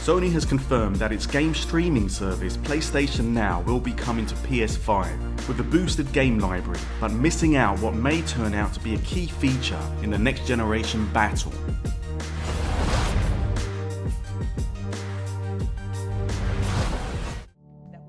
Sony has confirmed that its game streaming service PlayStation Now will be coming to PS5 with a boosted game library, but missing out what may turn out to be a key feature in the next generation battle.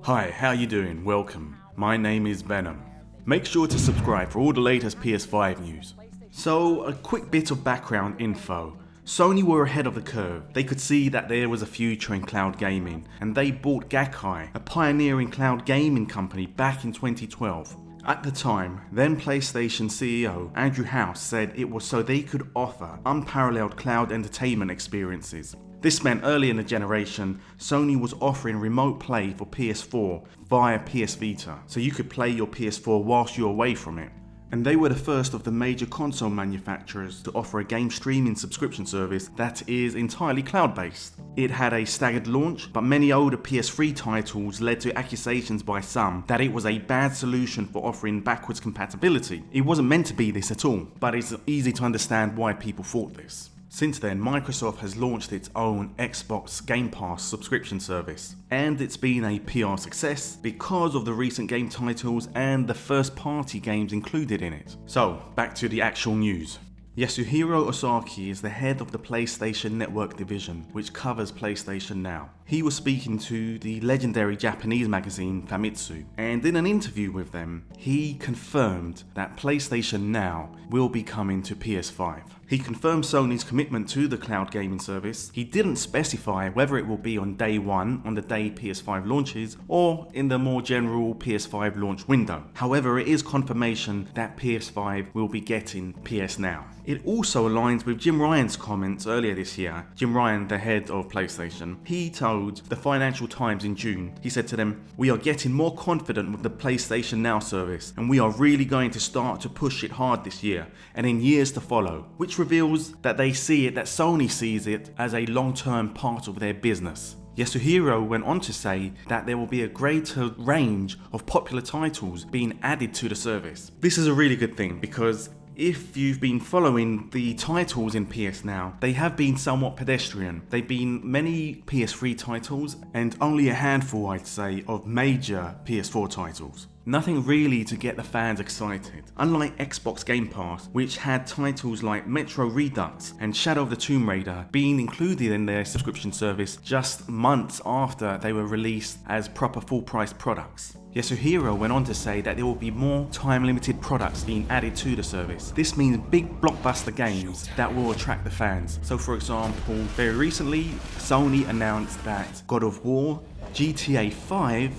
Hi, how you doing? Welcome. My name is Venom. Make sure to subscribe for all the latest PS5 news. So, a quick bit of background info. Sony were ahead of the curve. They could see that there was a future in cloud gaming, and they bought Gakai, a pioneering cloud gaming company, back in 2012. At the time, then PlayStation CEO Andrew House said it was so they could offer unparalleled cloud entertainment experiences. This meant early in the generation, Sony was offering remote play for PS4 via PS Vita, so you could play your PS4 whilst you're away from it. And they were the first of the major console manufacturers to offer a game streaming subscription service that is entirely cloud-based. It had a staggered launch, but many older PS3 titles led to accusations by some that it was a bad solution for offering backwards compatibility. It wasn't meant to be this at all, but it's easy to understand why people thought this. Since then, Microsoft has launched its own Xbox Game Pass subscription service, and it's been a PR success because of the recent game titles and the first-party games included in it. So, back to the actual news. Yasuhiro Osaki is the head of the PlayStation Network division, which covers PlayStation Now. He was speaking to the legendary Japanese magazine Famitsu, and in an interview with them, he confirmed that PlayStation Now will be coming to PS5. He confirmed Sony's commitment to the cloud gaming service. He didn't specify whether it will be on day one, on the day PS5 launches, or in the more general PS5 launch window. However, it is confirmation that PS5 will be getting PS Now. It also aligns with Jim Ryan's comments earlier this year. Jim Ryan, the head of PlayStation, he told the Financial Times in June, he said to them, "We are getting more confident with the PlayStation Now service, and we are really going to start to push it hard this year, and in years to follow," which reveals that they see it, that Sony sees it as a long-term part of their business. Yasuhiro went on to say that there will be a greater range of popular titles being added to the service. This is a really good thing because if you've been following the titles in PS Now, they have been somewhat pedestrian. They've been many PS3 titles and only a handful, I'd say, of major PS4 titles. Nothing really to get the fans excited. Unlike Xbox Game Pass, which had titles like Metro Redux and Shadow of the Tomb Raider being included in their subscription service just months after they were released as proper full-price products. Yasuhiro went on to say that there will be more time-limited products being added to the service. This means big blockbuster games that will attract the fans. So for example, very recently, Sony announced that God of War, GTA 5,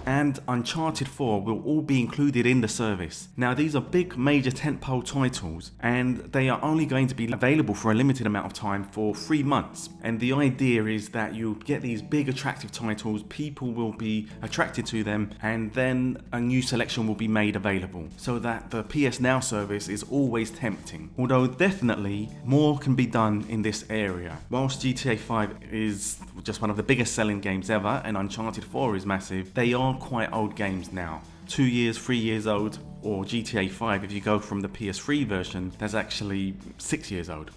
and Uncharted 4 will all be included in the service. Now these are big major tentpole titles, and they are only going to be available for a limited amount of time for 3 months. And the idea is that you'll get these big attractive titles, people will be attracted to them, and then a new selection will be made available, so that the PS Now service is always tempting. Although definitely more can be done in this area. Whilst GTA 5 is just one of the biggest selling games ever, and Uncharted 4 is massive, they are quite old games now. 2 years, 3 years old, or GTA 5, if you go from the PS3 version, that's actually 6 years old.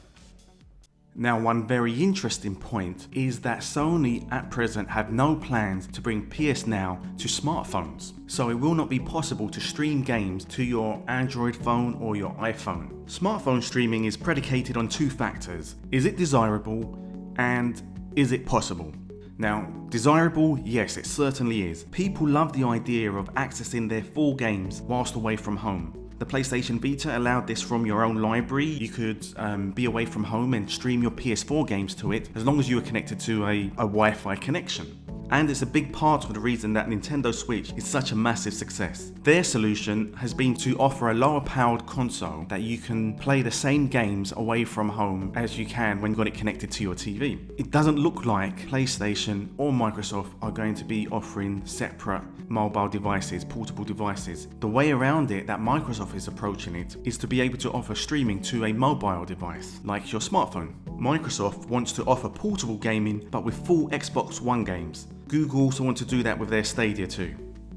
Now, one very interesting point is that Sony at present have no plans to bring PS Now to smartphones. So it will not be possible to stream games to your Android phone or your iPhone. Smartphone streaming is predicated on 2 factors. Is it desirable, and is it possible? Now, desirable, yes, it certainly is. People love the idea of accessing their full games whilst away from home. The PlayStation Vita allowed this from your own library. You could be away from home and stream your PS4 games to it as long as you were connected to a Wi-Fi connection. And it's a big part of the reason that Nintendo Switch is such a massive success. Their solution has been to offer a lower powered console that you can play the same games away from home as you can when you've got it connected to your TV. It doesn't look like PlayStation or Microsoft are going to be offering separate mobile devices, portable devices. The way around it that Microsoft is approaching it is to be able to offer streaming to a mobile device, like your smartphone. Microsoft wants to offer portable gaming, but with full Xbox One games. Google also want to do that with their Stadia too.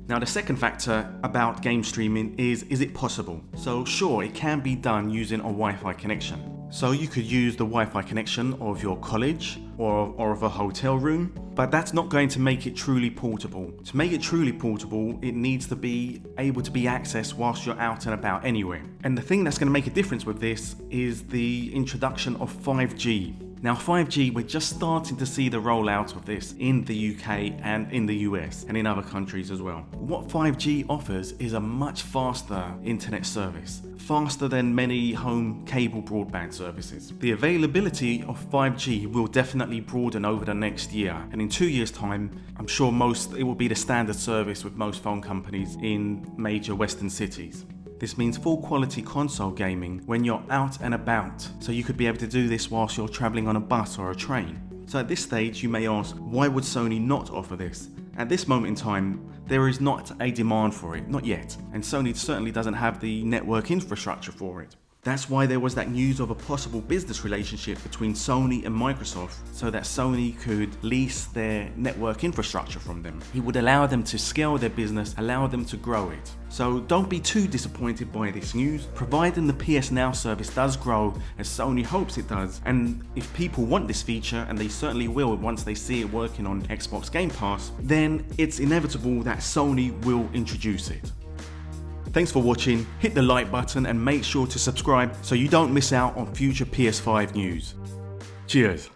Now the second factor about game streaming is it possible? So sure, it can be done using a Wi-Fi connection. So you could use the Wi-Fi connection of your college or of a hotel room, but that's not going to make it truly portable. To make it truly portable, it needs to be able to be accessed whilst you're out and about anywhere. And the thing that's going to make a difference with this is the introduction of 5G. Now 5G, we're just starting to see the rollout of this in the UK and in the US and in other countries as well. What 5G offers is a much faster internet service, faster than many home cable broadband services. The availability of 5G will definitely broaden over the next year, and in 2 years' time, I'm sure it will be the standard service with most phone companies in major Western cities. This means full quality console gaming when you're out and about, so you could be able to do this whilst you're travelling on a bus or a train. So at this stage you may ask, why would Sony not offer this? At this moment in time, there is not a demand for it, not yet, and Sony certainly doesn't have the network infrastructure for it. That's why there was that news of a possible business relationship between Sony and Microsoft so that Sony could lease their network infrastructure from them. It would allow them to scale their business, allow them to grow it. So don't be too disappointed by this news, providing the PS Now service does grow as Sony hopes it does. And if people want this feature, and they certainly will once they see it working on Xbox Game Pass, then it's inevitable that Sony will introduce it. Thanks for watching, hit the like button and make sure to subscribe so you don't miss out on future PS5 news. Cheers!